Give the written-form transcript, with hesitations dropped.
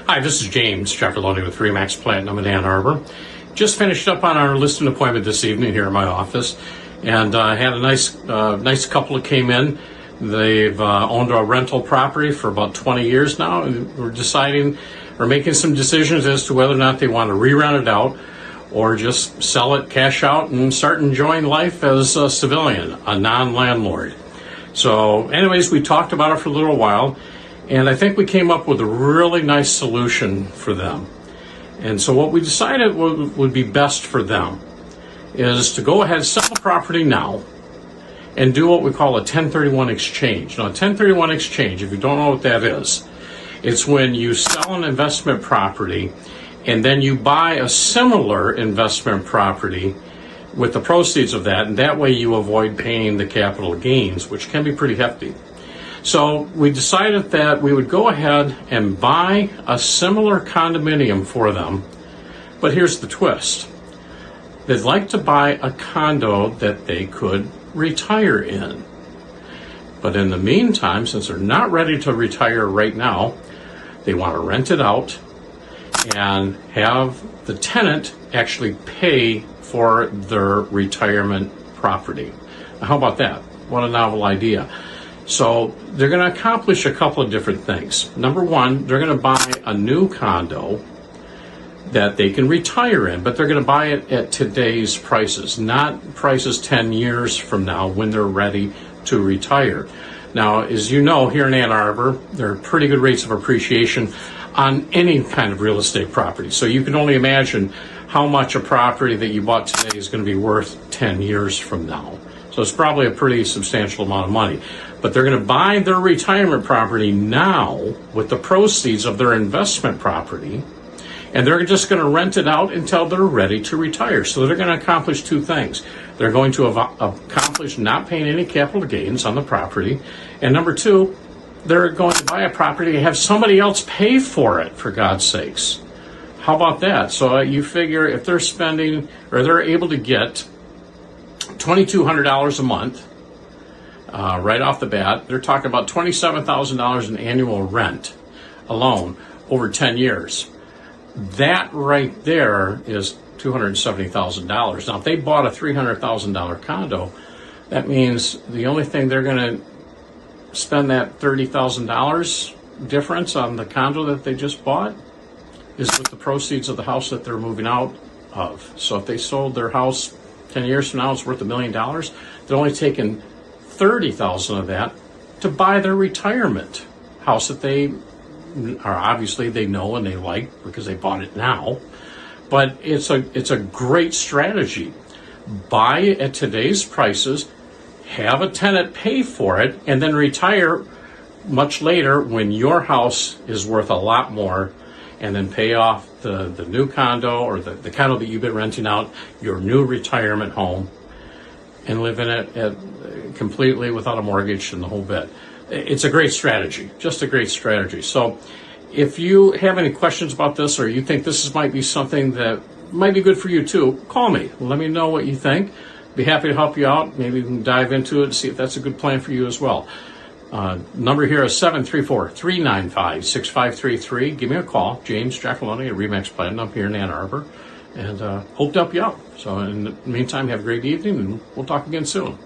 Hi, this is James Jefferloni with Remax Platinum in Ann Arbor. Just finished up on our listing appointment this evening here in my office, and had a nice couple that came in. They've owned a rental property for about 20 years now, and we're making some decisions as to whether or not they want to re-rent it out or just sell it, cash out, and start enjoying life as a civilian, a non-landlord. So anyways, we talked about it for a little while, and I think we came up with a really nice solution for them. And so what we decided would be best for them is to go ahead, sell the property now, and do what we call a 1031 exchange. Now, a 1031 exchange, if you don't know what that is, it's when you sell an investment property and then you buy a similar investment property with the proceeds of that, and that way you avoid paying the capital gains, which can be pretty hefty. So we decided that we would go ahead and buy a similar condominium for them, but here's the twist. They'd like to buy a condo that they could retire in. But in the meantime, since they're not ready to retire right now, they want to rent it out and have the tenant actually pay for their retirement property. Now, how about that? What a novel idea. So they're going to accomplish a couple of different things. Number one, they're going to buy a new condo that they can retire in, but they're going to buy it at today's prices, not prices 10 years from now when they're ready to retire. Now, as you know, here in Ann Arbor, there are pretty good rates of appreciation on any kind of real estate property. So you can only imagine how much a property that you bought today is going to be worth 10 years from now. So it's probably a pretty substantial amount of money. But they're going to buy their retirement property now with the proceeds of their investment property, and they're just going to rent it out until they're ready to retire. So they're going to accomplish two things. They're going to accomplish not paying any capital gains on the property, and number two, they're going to buy a property and have somebody else pay for it, for God's sakes. How about that? So you figure if they're spending, or they're able to get $2,200 a month right off the bat, they're talking about $27,000 in annual rent alone over 10 years. That right there is $270,000. Now, if they bought a $300,000 condo, that means the only thing they're going to spend that $30,000 difference on the condo that they just bought is with the proceeds of the house that they're moving out of. So if they sold their house 10 years from now, it's worth $1 million. They're only taking $30,000 of that to buy their retirement house that they are obviously they know and they like because they bought it now. But it's a great strategy. Buy it at today's prices, have a tenant pay for it, and then retire much later when your house is worth a lot more, and then pay off the new condo or the condo that you've been renting out, your new retirement home, and live in it completely without a mortgage and the whole bit. It's a great strategy, just a great strategy. So if you have any questions about this, or you think this might be something that might be good for you too, call me. Let me know what you think. Be happy to help you out. Maybe we can dive into it and see if that's a good plan for you as well. Number here is 734-395-6533. Give me a call. James Jackaloni at Remax Platinum here in Ann Arbor. And hope to help you out. So in the meantime, have a great evening, and we'll talk again soon.